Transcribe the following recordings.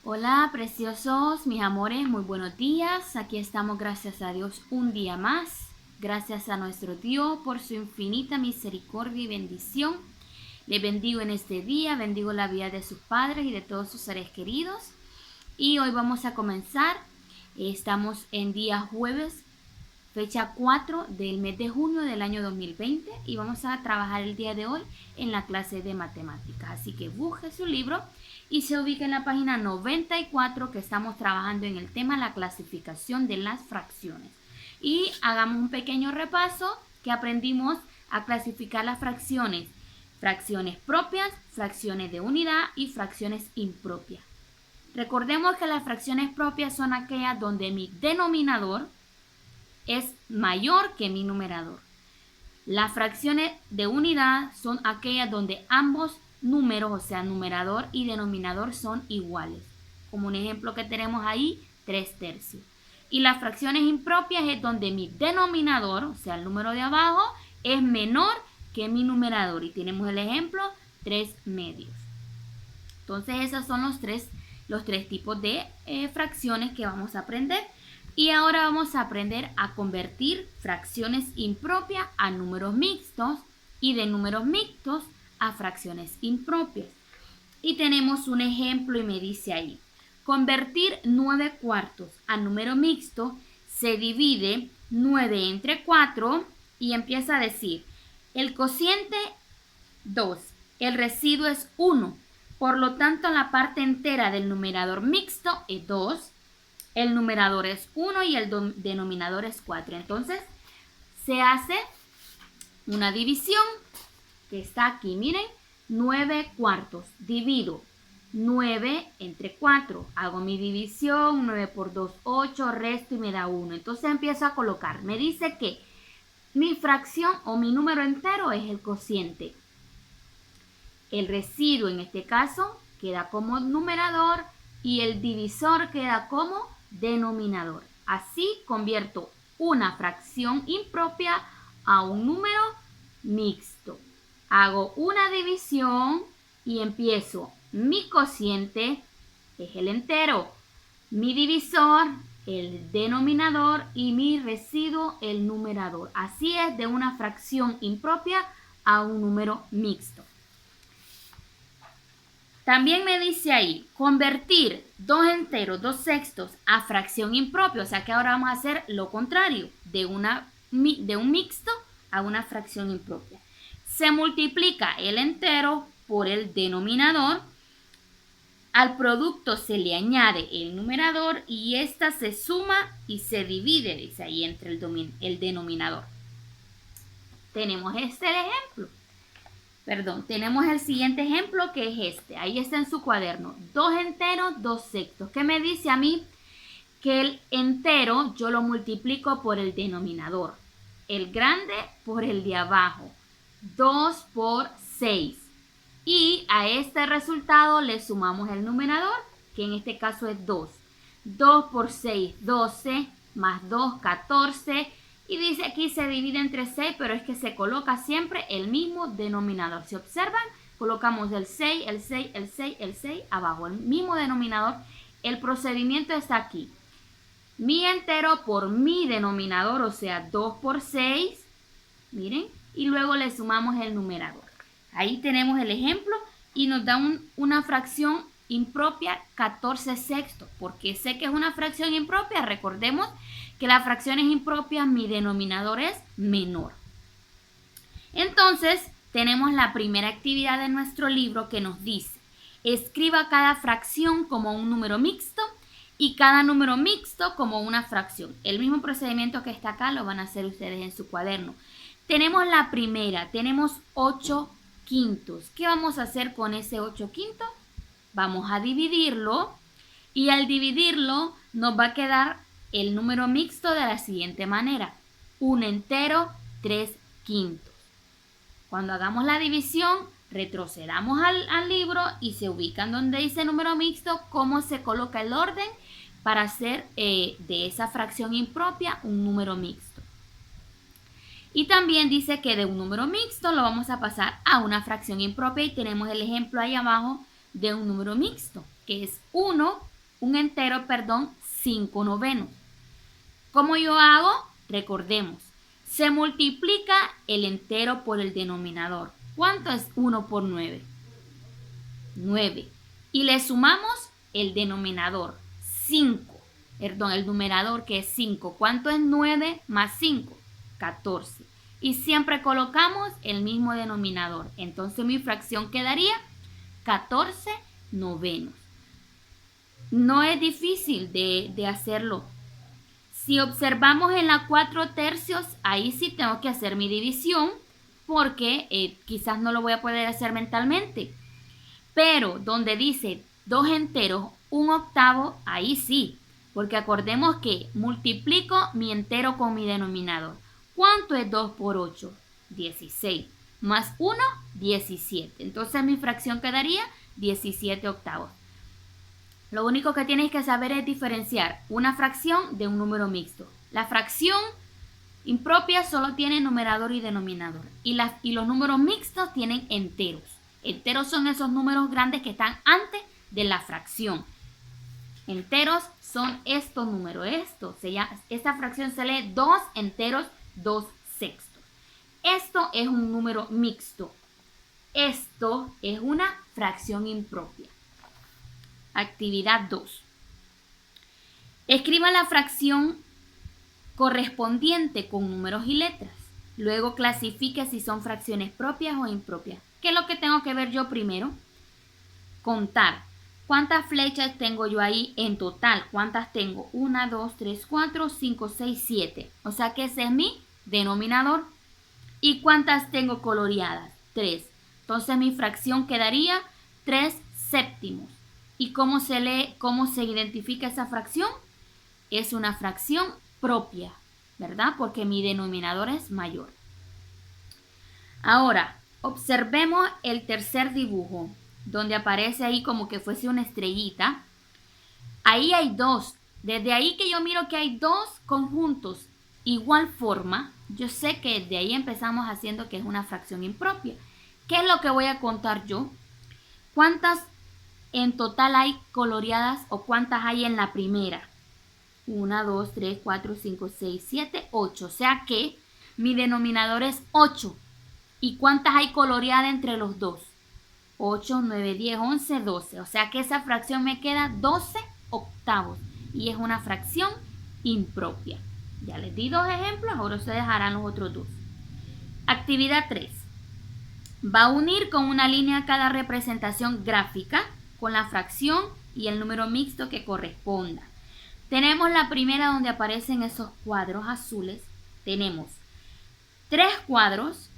Hola, preciosos, mis amores, muy buenos días. Aquí estamos, gracias a Dios, un día más. Gracias a nuestro Dios por su infinita misericordia y bendición. Le bendigo en este día, bendigo la vida de sus padres y de todos sus seres queridos. Y hoy vamos a comenzar. Estamos en día jueves, fecha 4 del mes de junio del año 2020 y vamos a trabajar el día de hoy en la clase de matemáticas. Así que busque su libro y se ubica en la página 94 que estamos trabajando en el tema la clasificación de las fracciones. Y hagamos un pequeño repaso que aprendimos a clasificar las fracciones. Fracciones propias, fracciones de unidad y fracciones impropias. Recordemos que las fracciones propias son aquellas donde mi denominador es mayor que mi numerador. Las fracciones de unidad son aquellas donde ambos números, o sea, numerador y denominador, son iguales. Como un ejemplo que tenemos ahí, 3/3. Y las fracciones impropias es donde mi denominador, o sea, el número de abajo, es menor que mi numerador. Y tenemos el ejemplo, 3/2. Entonces, esos son los tres tipos de fracciones que vamos a aprender. Y ahora vamos a aprender a convertir fracciones impropias a números mixtos y de números mixtos a fracciones impropias. Y tenemos un ejemplo y me dice ahí, convertir 9/4 a número mixto, se divide 9 entre 4 y empieza a decir, el cociente 2, el residuo es 1, por lo tanto la parte entera del numerador mixto es 2, el numerador es 1 y el denominador es 4. Entonces, se hace una división que está aquí. Miren, 9/4. Divido 9 entre 4. Hago mi división, 9 por 2, 8, resto y me da 1. Entonces empiezo a colocar. Me dice que mi fracción o mi número entero es el cociente. El residuo en este caso queda como numerador y el divisor queda como denominador. Así convierto una fracción impropia a un número mixto. Hago una división y empiezo. Mi cociente es el entero, mi divisor el denominador y mi residuo el numerador. Así es de una fracción impropia a un número mixto. También me dice ahí, convertir 2 enteros, 2 sextos a fracción impropia. O sea que ahora vamos a hacer lo contrario, de un mixto a una fracción impropia. Se multiplica el entero por el denominador. Al producto se le añade el numerador y esta se suma y se divide, dice ahí, entre el denominador. Tenemos este ejemplo. Tenemos el siguiente ejemplo que es este. Ahí está en su cuaderno. 2 enteros, 2 sextos. ¿Qué me dice a mí? Que el entero yo lo multiplico por el denominador. El grande por el de abajo. 2 por 6. Y a este resultado le sumamos el numerador, que en este caso es 2. 2 por 6, 12, más 2, 14. Y dice aquí se divide entre 6, pero es que se coloca siempre el mismo denominador. Si observan, colocamos el 6, el 6, el 6, el 6 abajo, el mismo denominador. El procedimiento está aquí. Mi entero por mi denominador, o sea, 2 por 6, miren, y luego le sumamos el numerador. Ahí tenemos el ejemplo y nos da una fracción impropia 14 sextos. Porque sé que es una fracción impropia, recordemos que las fracciones impropias mi denominador es menor. Entonces, tenemos la primera actividad de nuestro libro que nos dice, escriba cada fracción como un número mixto y cada número mixto como una fracción. El mismo procedimiento que está acá lo van a hacer ustedes en su cuaderno. Tenemos la primera, tenemos 8 quintos. ¿Qué vamos a hacer con ese 8 quintos? Vamos a dividirlo y al dividirlo nos va a quedar el número mixto de la siguiente manera. 1 entero, 3 quintos. Cuando hagamos la división, retrocedamos al libro y se ubican donde dice número mixto, cómo se coloca el orden para hacer de esa fracción impropia un número mixto. Y también dice que de un número mixto lo vamos a pasar a una fracción impropia y tenemos el ejemplo ahí abajo de un número mixto, que es 1 un entero, perdón, 5 novenos. ¿Cómo yo hago? Recordemos, se multiplica el entero por el denominador. ¿Cuánto es 1 por 9? 9. Y le sumamos el denominador, 5. Perdón, el numerador que es 5. ¿Cuánto es 9 más 5? 14. Y siempre colocamos el mismo denominador. Entonces mi fracción quedaría 14 novenos. No es difícil de hacerlo. Si observamos en la 4 tercios, ahí sí tengo que hacer mi división porque quizás no lo voy a poder hacer mentalmente. Pero donde dice 2 enteros, 1 octavo, ahí sí. Porque acordemos que multiplico mi entero con mi denominador. ¿Cuánto es 2 por 8? 16. Más 1, 17. Entonces mi fracción quedaría 17 octavos. Lo único que tienes que saber es diferenciar una fracción de un número mixto. La fracción impropia solo tiene numerador y denominador. Y los números mixtos tienen enteros. Enteros son esos números grandes que están antes de la fracción. Enteros son estos números. Esta fracción se lee 2 enteros, 2 sextos. Esto es un número mixto. Esto es una fracción impropia. Actividad 2. Escriba la fracción correspondiente con números y letras. Luego clasifique si son fracciones propias o impropias. ¿Qué es lo que tengo que ver yo primero? Contar. ¿Cuántas flechas tengo yo ahí en total? ¿Cuántas tengo? 1, 2, 3, 4, 5, 6, 7. O sea que ese es mi denominador. ¿Y cuántas tengo coloreadas? 3. Entonces mi fracción quedaría 3 séptimos. ¿Y cómo se lee, cómo se identifica esa fracción? Es una fracción propia, ¿verdad? Porque mi denominador es mayor. Ahora, observemos el tercer dibujo, donde aparece ahí como que fuese una estrellita. Ahí hay 2. Desde ahí que yo miro que hay 2 conjuntos igual forma, yo sé que desde ahí empezamos haciendo que es una fracción impropia. ¿Qué es lo que voy a contar yo? ¿Cuántas en total hay coloreadas o cuántas hay en la primera? 1, 2, 3, 4, 5, 6, 7, 8. O sea que mi denominador es 8. ¿Y cuántas hay coloreadas entre los dos? 8, 9, 10, 11, 12. O sea que esa fracción me queda 12 octavos. Y es una fracción impropia. Ya les di 2 ejemplos, ahora ustedes harán los otros 2. Actividad 3. Va a unir con una línea cada representación gráfica con la fracción y el número mixto que corresponda. Tenemos la primera donde aparecen esos cuadros azules. Tenemos 3 cuadros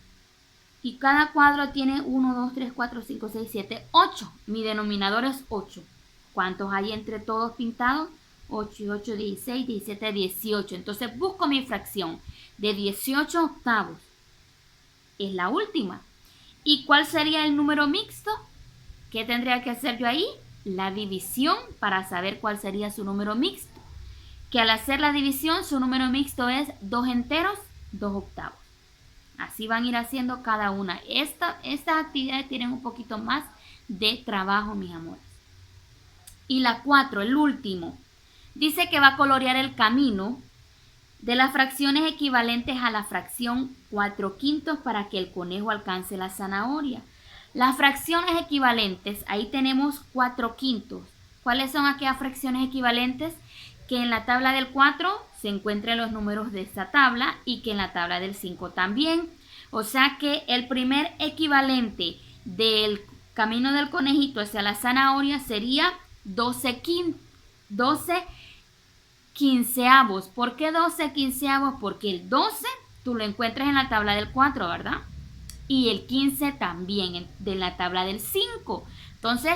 y cada cuadro tiene 1, 2, 3, 4, 5, 6, 7, 8. Mi denominador es 8. ¿Cuántos hay entre todos pintados? 8 y 8, 16, 17, 18. Entonces busco mi fracción de 18 octavos. Es la última. ¿Y cuál sería el número mixto? ¿Qué tendría que hacer yo ahí? La división para saber cuál sería su número mixto. Que al hacer la división su número mixto es 2 enteros, 2 octavos. Así van a ir haciendo cada una. Estas actividades tienen un poquito más de trabajo, mis amores. Y la 4, el último, dice que va a colorear el camino de las fracciones equivalentes a la fracción 4/5 para que el conejo alcance la zanahoria. Las fracciones equivalentes, ahí tenemos 4/5. ¿Cuáles son aquellas fracciones equivalentes? Que en la tabla del 4 se encuentran los números de esta tabla y que en la tabla del 5 también. O sea que el primer equivalente del camino del conejito hacia la zanahoria sería 12 quinceavos. ¿Por qué 12 quinceavos? Porque el 12 tú lo encuentras en la tabla del 4, ¿verdad? Y el 15 también de la tabla del 5. Entonces,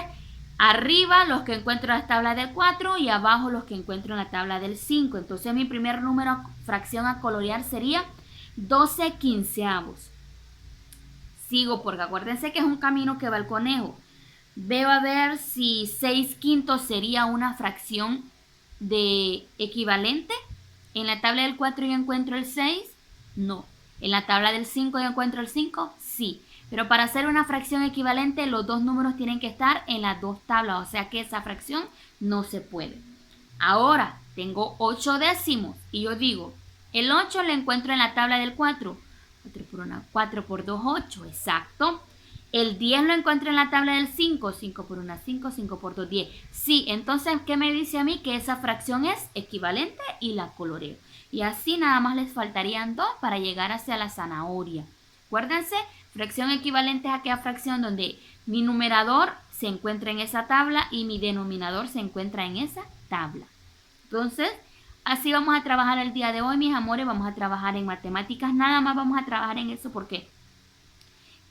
arriba los que encuentro en la tabla del 4 y abajo los que encuentro en la tabla del 5. Entonces mi primer número, fracción a colorear sería 12 quinceavos. Sigo porque acuérdense que es un camino que va al conejo. Veo a ver si 6/5 sería una fracción de equivalente. En la tabla del 4 yo encuentro el 6. No. En la tabla del 5 yo encuentro el 5. Sí. Pero para hacer una fracción equivalente, los dos números tienen que estar en las dos tablas, o sea que esa fracción no se puede. Ahora, tengo 8 décimos y yo digo, el 8 lo encuentro en la tabla del 4. 4 por 2, 8, exacto. El 10 lo encuentro en la tabla del 5. 5 por 1, 5, 5 por 2, 10. Sí, entonces, ¿qué me dice a mí? Que esa fracción es equivalente y la coloreo. Y así nada más les faltarían 2 para llegar hacia la zanahoria. Acuérdense, fracción equivalente es aquella fracción donde mi numerador se encuentra en esa tabla y mi denominador se encuentra en esa tabla. Entonces, así vamos a trabajar el día de hoy, mis amores. Vamos a trabajar en matemáticas. Nada más vamos a trabajar en eso porque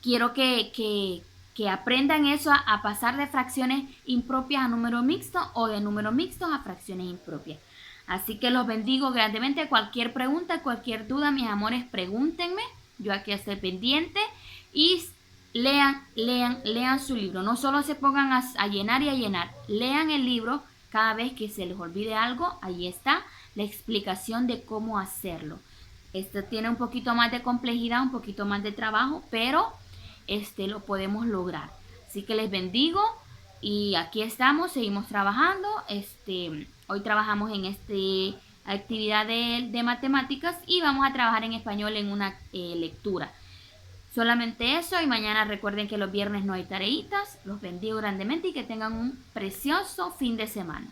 quiero que aprendan eso a pasar de fracciones impropias a números mixtos o de números mixtos a fracciones impropias. Así que los bendigo grandemente. Cualquier pregunta, cualquier duda, mis amores, pregúntenme. Yo aquí estoy pendiente. Y lean su libro. No solo se pongan a llenar y a llenar. Lean el libro cada vez que se les olvide algo. Ahí está la explicación de cómo hacerlo. Esto tiene un poquito más de complejidad, un poquito más de trabajo, pero lo podemos lograr. Así que les bendigo y aquí estamos, seguimos trabajando. Hoy trabajamos en esta actividad de matemáticas y vamos a trabajar en español en una lectura. Solamente eso, y mañana recuerden que los viernes no hay tareitas. Los bendigo grandemente y que tengan un precioso fin de semana.